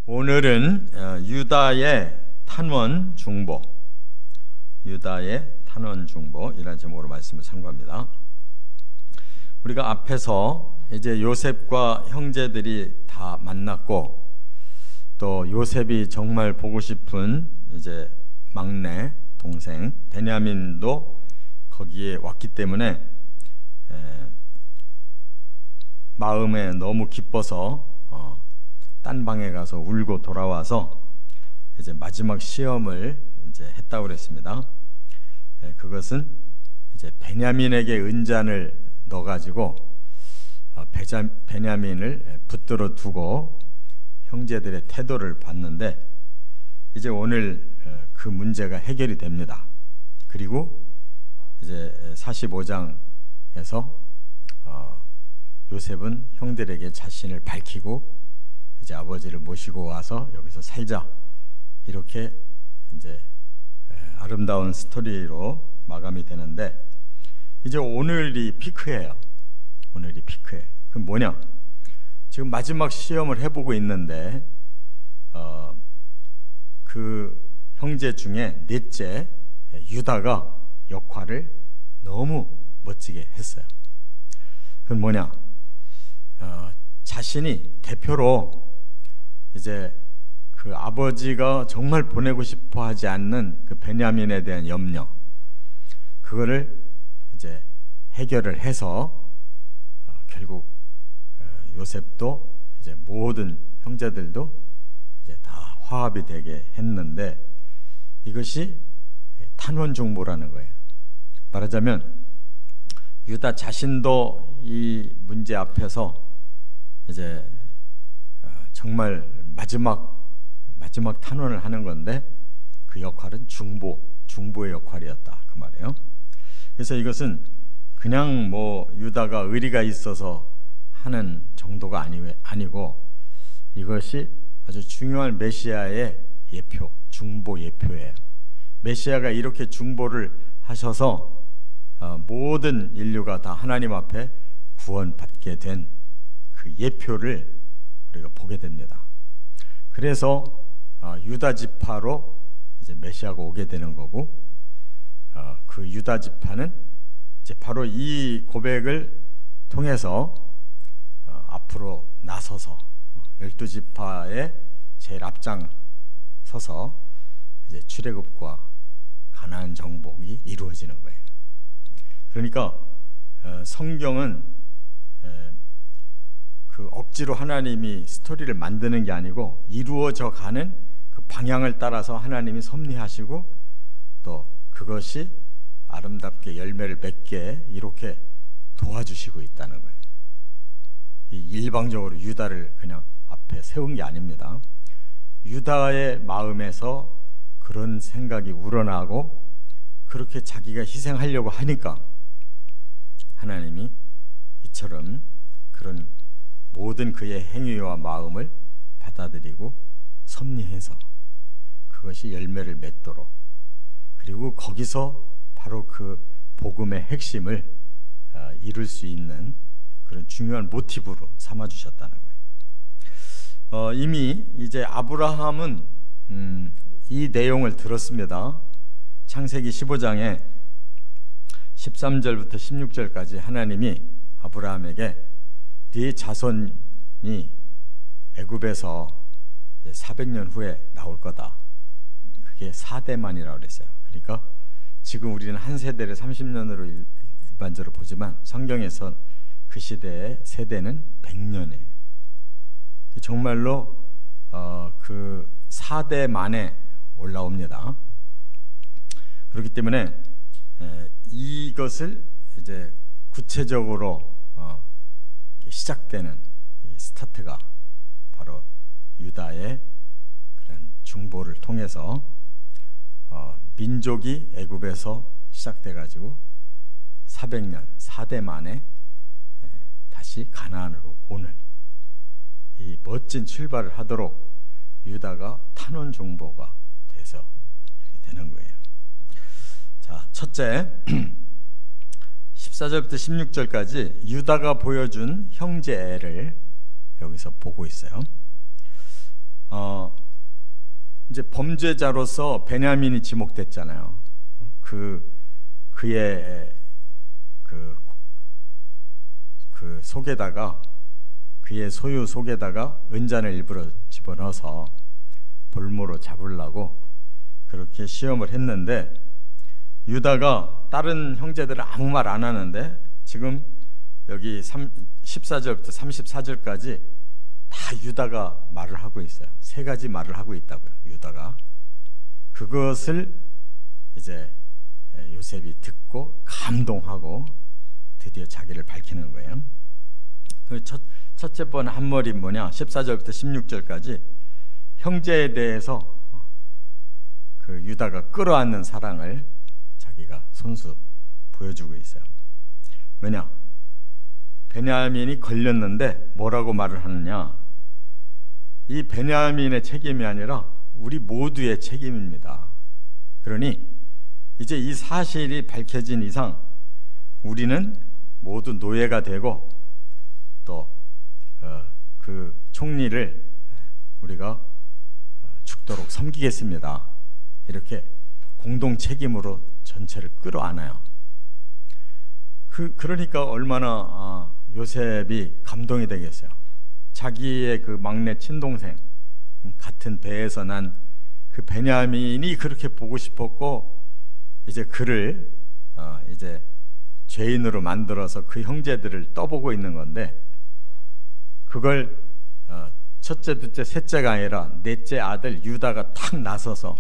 오늘은 유다의 탄원 중보, 유다의 탄원 중보이라는 제목으로 말씀을 참고합니다. 우리가 앞에서 이제 요셉과 형제들이 다 만났고, 또 요셉이 정말 보고 싶은 이제 막내 동생 베냐민도 거기에 왔기 때문에 마음에 너무 기뻐서 딴 방에 가서 울고 돌아와서 이제 마지막 시험을 이제 했다고 그랬습니다. 그것은 이제 베냐민에게 은잔을 넣어가지고 베냐민을 붙들어 두고 형제들의 태도를 봤는데, 이제 오늘 그 문제가 해결이 됩니다. 그리고 이제 45장에서 요셉은 형들에게 자신을 밝히고 이제 아버지를 모시고 와서 여기서 살자, 이렇게 이제 아름다운 스토리로 마감이 되는데, 이제 오늘이 피크예요. 오늘이 피크예요. 그럼 뭐냐? 지금 마지막 시험을 해보고 있는데 그 형제 중에 넷째 유다가 역할을 너무 멋지게 했어요. 그건 뭐냐? 자신이 대표로 이제 그 아버지가 정말 보내고 싶어 하지 않는 그 베냐민에 대한 염려, 그거를 이제 해결을 해서 결국 요셉도 이제 모든 형제들도 이제 다 화합이 되게 했는데, 이것이 탄원 중보라는 거예요. 말하자면 유다 자신도 이 문제 앞에서 이제 정말 마지막 탄원을 하는 건데, 그 역할은 중보의 역할이었다, 그 말이에요. 그래서 이것은 그냥 뭐 유다가 의리가 있어서 하는 정도가 아니고 이것이 아주 중요한 메시아의 예표, 중보 예표예요. 메시아가 이렇게 중보를 하셔서 모든 인류가 다 하나님 앞에 구원받게 된 그 예표를 우리가 보게 됩니다. 그래서 유다 지파로 이제 메시아가 오게 되는 거고, 그 유다 지파는 이제 바로 이 고백을 통해서 앞으로 나서서 12지파의 제일 앞장 서서 이제 출애굽과 가나안 정복이 이루어지는 거예요. 그러니까 성경은 그 억지로 하나님이 스토리를 만드는 게 아니고 이루어져 가는 그 방향을 따라서 하나님이 섭리하시고, 또 그것이 아름답게 열매를 맺게 이렇게 도와주시고 있다는 거예요. 일방적으로 유다를 그냥 앞에 세운 게 아닙니다. 유다의 마음에서 그런 생각이 우러나고 그렇게 자기가 희생하려고 하니까 하나님이 이처럼 그런 모든 그의 행위와 마음을 받아들이고 섭리해서 그것이 열매를 맺도록, 그리고 거기서 바로 그 복음의 핵심을 이룰 수 있는 그런 중요한 모티브로 삼아주셨다는 거예요. 이미 이제 아브라함은 이 내용을 들었습니다. 창세기 15장에 13절부터 16절까지 하나님이 아브라함에게 네 자손이 애굽에서 400년 후에 나올 거다, 그게 4대만이라고 그랬어요. 그러니까 지금 우리는 한 세대를 30년으로 일반적으로 보지만 성경에서 그 시대의 세대는 100년이에요. 정말로 그 4대 만에 올라옵니다. 그렇기 때문에 이것을 이제 구체적으로 시작되는 이 스타트가 바로 유다의 그런 중보를 통해서 민족이 애굽에서 시작돼 가지고 400년 4대 만에 다시 가나안으로 오는 이 멋진 출발을 하도록 유다가 탄원 중보가 돼서 이렇게 되는 거예요. 자, 첫째 14절부터 16절까지 유다가 보여준 형제애를 여기서 보고 있어요. 이제 범죄자로서 베냐민이 지목됐잖아요. 그의 그 속에다가, 그의 소유 속에다가 은잔을 일부러 집어넣어서 볼모로 잡으려고 그렇게 시험을 했는데, 유다가 다른 형제들은 아무 말 안 하는데 지금 여기 14절부터 34절까지 다 유다가 말을 하고 있어요. 세 가지 말을 하고 있다고요, 유다가. 그것을 이제 요셉이 듣고 감동하고 드디어 자기를 밝히는 거예요. 첫째 번 한머리 뭐냐, 14절부터 16절까지 형제에 대해서 그 유다가 끌어안는 사랑을 자기가 손수 보여주고 있어요. 왜냐? 베냐민이 걸렸는데 뭐라고 말을 하느냐? 이 베냐민의 책임이 아니라 우리 모두의 책임입니다. 그러니 이제 이 사실이 밝혀진 이상 우리는 모두 노예가 되고 또 그 총리를 우리가 죽도록 섬기겠습니다. 이렇게 공동 책임으로 전체를 끌어안아요. 그러니까 얼마나 요셉이 감동이 되겠어요. 자기의 그 막내 친동생, 같은 배에서 난 그 베냐민이 그렇게 보고 싶었고, 이제 그를 이제 죄인으로 만들어서 그 형제들을 떠보고 있는 건데, 그걸 첫째, 둘째, 셋째가 아니라 넷째 아들 유다가 탁 나서서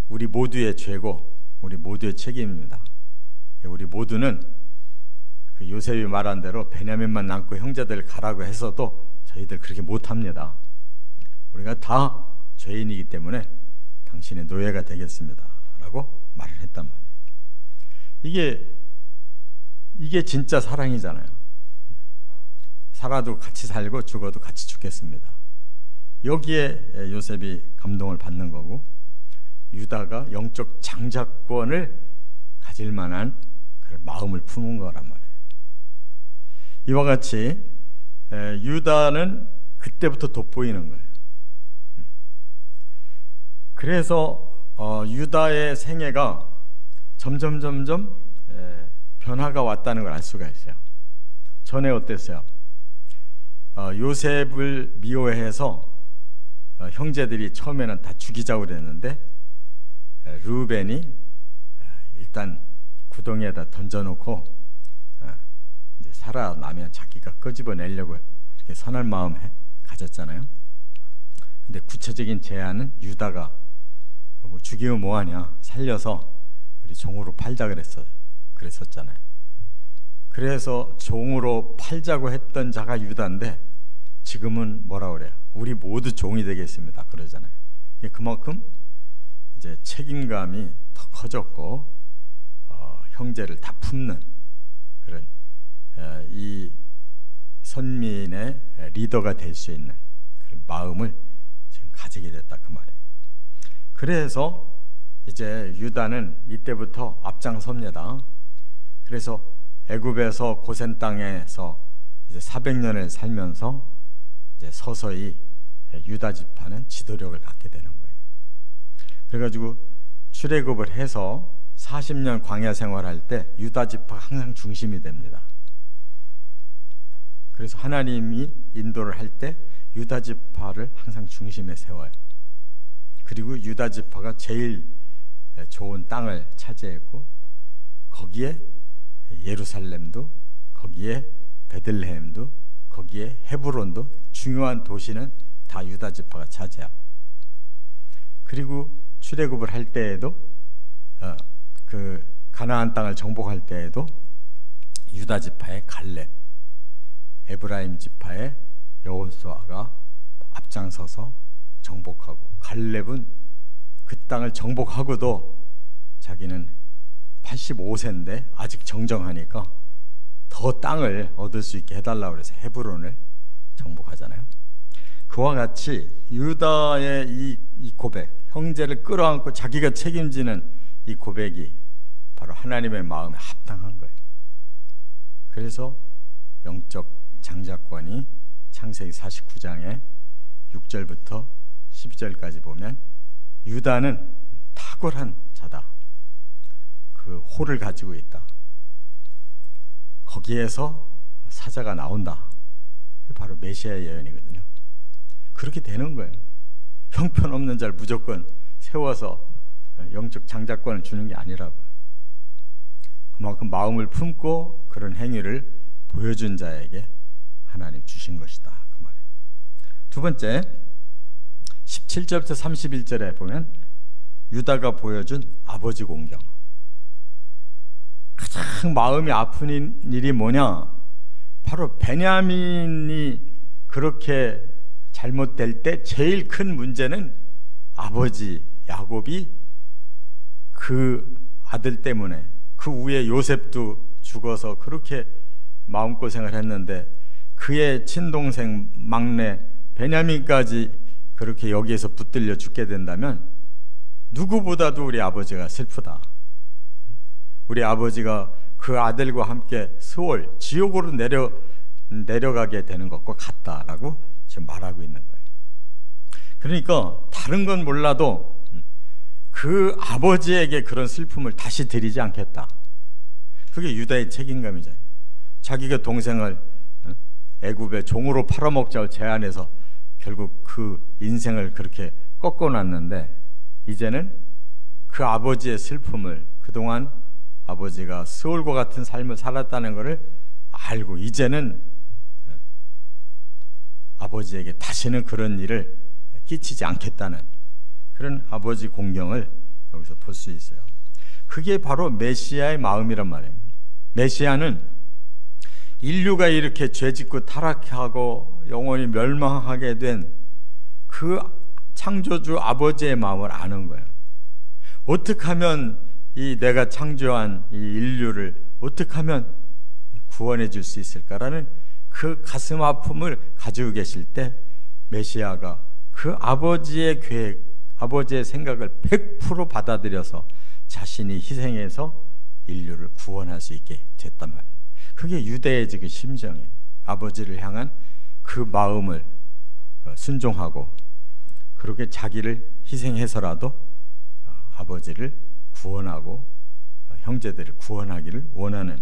우리 모두의 죄고 우리 모두의 책임입니다. 우리 모두는 그 요셉이 말한 대로 베냐민만 남고 형제들 가라고 했어도 저희들 그렇게 못합니다. 우리가 다 죄인이기 때문에 당신의 노예가 되겠습니다 라고 말을 했단 말이에요. 이게 진짜 사랑이잖아요. 살아도 같이 살고 죽어도 같이 죽겠습니다. 여기에 요셉이 감동을 받는 거고, 유다가 영적 장자권을 가질 만한 그런 마음을 품은 거란 말이에요. 이와 같이 유다는 그때부터 돋보이는 거예요. 그래서 유다의 생애가 점점 변화가 왔다는 걸 알 수가 있어요. 전에 어땠어요? 요셉을 미워해서 형제들이 처음에는 다 죽이자고 그랬는데 르우벤이 일단 구덩이에다 던져놓고 이제 살아나면 자기가 끄집어내려고 이렇게 선한 마음 가졌잖아요. 근데 구체적인 제안은 유다가 죽이면 뭐하냐, 살려서 우리 종으로 팔자 그랬었잖아요. 그래서 종으로 팔자고 했던 자가 유다인데 지금은 뭐라 그래요? 우리 모두 종이 되겠습니다 그러잖아요. 그만큼 이제 책임감이 더 커졌고 형제를 다 품는 그런 이 선민의 리더가 될 수 있는 그런 마음을 지금 가지게 됐다 그 말이에요. 그래서 이제 유다는 이때부터 앞장섭니다. 그래서 애굽에서 고센 땅에서 이제 400년을 살면서 이제 서서히 유다 지파는 지도력을 갖게 되는 거예요. 그래가지고 출애굽을 해서 40년 광야 생활할 때 유다 지파가 항상 중심이 됩니다. 그래서 하나님이 인도를 할 때 유다 지파를 항상 중심에 세워요. 그리고 유다 지파가 제일 좋은 땅을 차지했고, 거기에 예루살렘도, 거기에 베들레헴도, 거기에 헤브론도, 중요한 도시는 다 유다 지파가 차지하고, 그리고 출애굽을 할 때에도 그 가나안 땅을 정복할 때에도 유다 지파의 갈렙, 에브라임 지파의 여호수아가 앞장서서 정복하고, 갈렙은 그 땅을 정복하고도 자기는 85세인데 아직 정정하니까 더 땅을 얻을 수 있게 해달라고 해서 헤브론을 정복하잖아요. 그와 같이 유다의 이 고백, 형제를 끌어안고 자기가 책임지는 이 고백이 바로 하나님의 마음에 합당한 거예요. 그래서 영적 장자권이 창세기 49장에 6절부터 12절까지 보면 유다는 탁월한 자다. 그 호를 가지고 있다. 거기에서 사자가 나온다. 그게 바로 메시아의 예언이거든요. 그렇게 되는 거예요. 형편없는 자를 무조건 세워서 영적 장자권을 주는 게 아니라고요. 그만큼 마음을 품고 그런 행위를 보여준 자에게 하나님 주신 것이다. 그 말이에요. 두 번째, 17절부터 31절에 보면 유다가 보여준 아버지 공경. 가장 마음이 아픈 일이 뭐냐? 바로 베냐민이 그렇게 잘못될 때 제일 큰 문제는 아버지 야곱이 그 아들 때문에, 그 위에 요셉도 죽어서 그렇게 마음고생을 했는데 그의 친동생 막내 베냐민까지 그렇게 여기에서 붙들려 죽게 된다면 누구보다도 우리 아버지가 슬프다. 우리 아버지가 그 아들과 함께 스올, 지옥으로 내려가게 되는 것과 같다라고 지금 말하고 있는 거예요. 그러니까 다른 건 몰라도 그 아버지에게 그런 슬픔을 다시 드리지 않겠다. 그게 유다의 책임감이잖아요. 자기가 동생을 애굽의 종으로 팔아먹자고 제안해서 결국 그 인생을 그렇게 꺾어놨는데 이제는 그 아버지의 슬픔을, 그동안 아버지가 스올과 같은 삶을 살았다는 것을 알고 이제는 아버지에게 다시는 그런 일을 끼치지 않겠다는 그런 아버지 공경을 여기서 볼 수 있어요. 그게 바로 메시아의 마음이란 말이에요. 메시아는 인류가 이렇게 죄짓고 타락하고 영원히 멸망하게 된 그 창조주 아버지의 마음을 아는 거예요. 어떻게 하면 이 내가 창조한 이 인류를 어떻게 하면 구원해 줄 수 있을까라는 그 가슴 아픔을 가지고 계실 때 메시아가 그 아버지의 계획, 아버지의 생각을 100% 받아들여서 자신이 희생해서 인류를 구원할 수 있게 됐단 말이에요. 그게 유대의 지금 심정이에요. 아버지를 향한 그 마음을 순종하고 그렇게 자기를 희생해서라도 아버지를 구원하고 형제들을 구원하기를 원하는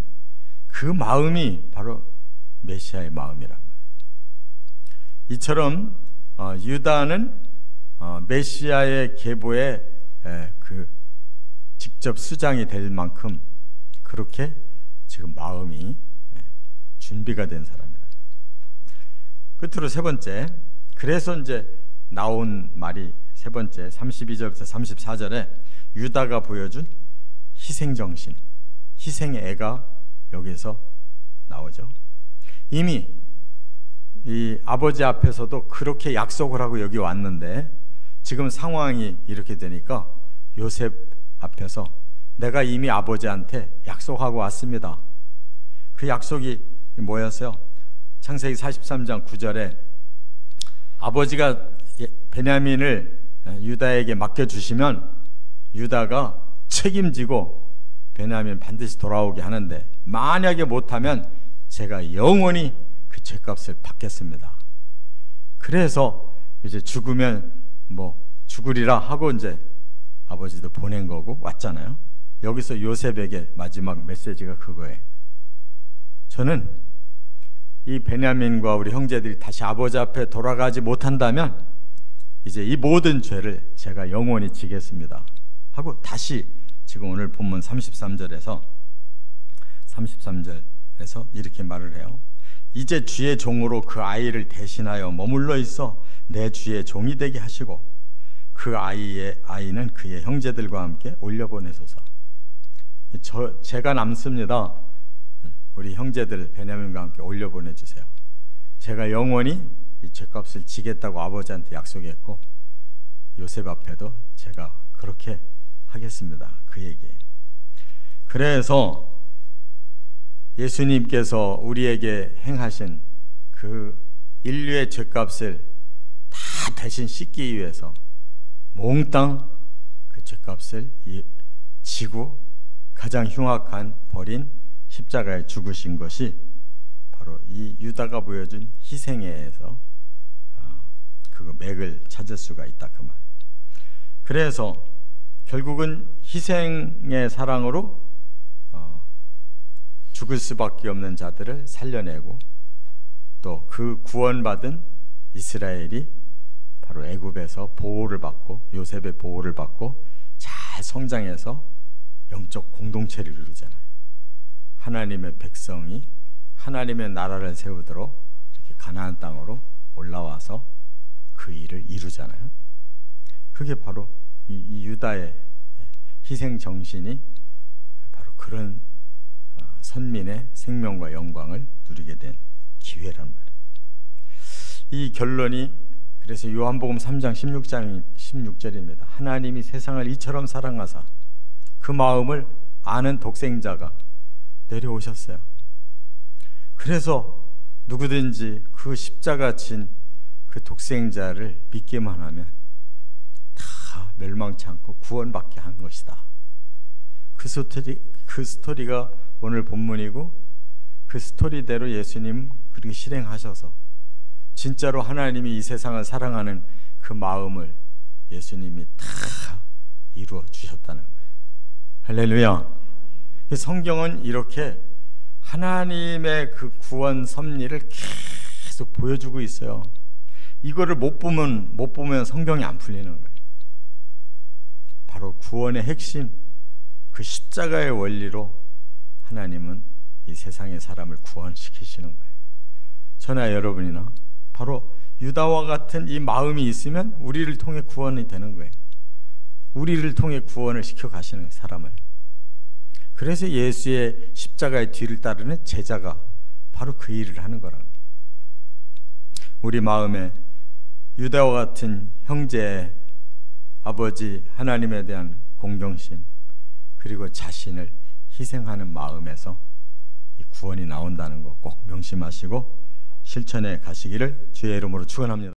그 마음이 바로 메시아의 마음이란 말이에요. 이처럼 유다는 메시아의 계보에 그 직접 수장이 될 만큼 그렇게 지금 마음이 준비가 된 사람이라. 끝으로 세 번째, 그래서 이제 나온 말이 세 번째 32절부터 34절에 유다가 보여준 희생정신, 희생의 애가 여기서 나오죠. 이미 이 아버지 앞에서도 그렇게 약속을 하고 여기 왔는데 지금 상황이 이렇게 되니까 요셉 앞에서 내가 이미 아버지한테 약속하고 왔습니다. 그 약속이 뭐였어요? 창세기 43장 9절에 아버지가 베냐민을 유다에게 맡겨주시면 유다가 책임지고 베냐민 반드시 돌아오게 하는데 만약에 못하면 제가 영원히 그 죄값을 받겠습니다. 그래서 이제 죽으면 뭐 죽으리라 하고 이제 아버지도 보낸 거고 왔잖아요. 여기서 요셉에게 마지막 메시지가 그거예요. 저는 이 베냐민과 우리 형제들이 다시 아버지 앞에 돌아가지 못한다면 이제 이 모든 죄를 제가 영원히 지겠습니다 하고 다시 지금 오늘 본문 33절에서 이렇게 말을 해요. 이제 주의 종으로 그 아이를 대신하여 머물러 있어 내 주의 종이 되게 하시고 그 아이는 그의 형제들과 함께 올려보내소서. 제가 남습니다. 우리 형제들 베냐민과 함께 올려보내주세요. 제가 영원히 이 죄값을 지겠다고 아버지한테 약속했고 요셉 앞에도 제가 그렇게 하겠습니다. 그 얘기예요. 그래서 예수님께서 우리에게 행하신 그 인류의 죄값을 다 대신 씻기 위해서 몽땅 그 죄값을 지고 가장 흉악한 벌인 십자가에 죽으신 것이 바로 이 유다가 보여준 희생에서 그 맥을 찾을 수가 있다 그 말이에요. 그래서 결국은 희생의 사랑으로 죽을 수밖에 없는 자들을 살려내고, 또 그 구원받은 이스라엘이 바로 애굽에서 보호를 받고, 요셉의 보호를 받고 잘 성장해서 영적 공동체를 이루잖아요. 하나님의 백성이 하나님의 나라를 세우도록 이렇게 가나안 땅으로 올라와서 그 일을 이루잖아요. 그게 바로 이 유다의 희생 정신이 바로 그런 선민의 생명과 영광을 누리게 된 기회란 말이에요. 이 결론이 그래서 요한복음 3장 16절입니다. 하나님이 세상을 이처럼 사랑하사 그 마음을 아는 독생자가 내려오셨어요. 그래서 누구든지 그 십자가 진 그 독생자를 믿기만 하면 다 멸망치 않고 구원받게 한 것이다. 그 스토리가 오늘 본문이고, 그 스토리대로 예수님 그렇게 실행하셔서 진짜로 하나님이 이 세상을 사랑하는 그 마음을 예수님이 다 이루어 주셨다는 거예요. 할렐루야. 성경은 이렇게 하나님의 그 구원 섭리를 계속 보여주고 있어요. 이거를 못 보면 성경이 안 풀리는 거예요. 바로 구원의 핵심, 그 십자가의 원리로 하나님은 이 세상의 사람을 구원시키시는 거예요. 저나 여러분이나 바로 유다와 같은 이 마음이 있으면 우리를 통해 구원이 되는 거예요. 우리를 통해 구원을 시켜 가시는 사람을. 그래서 예수의 십자가의 뒤를 따르는 제자가 바로 그 일을 하는 거라고. 우리 마음에 유다와 같은 형제, 아버지 하나님에 대한 공경심, 그리고 자신을 희생하는 마음에서 이 구원이 나온다는 거 꼭 명심하시고 실천해 가시기를 주의 이름으로 축원합니다.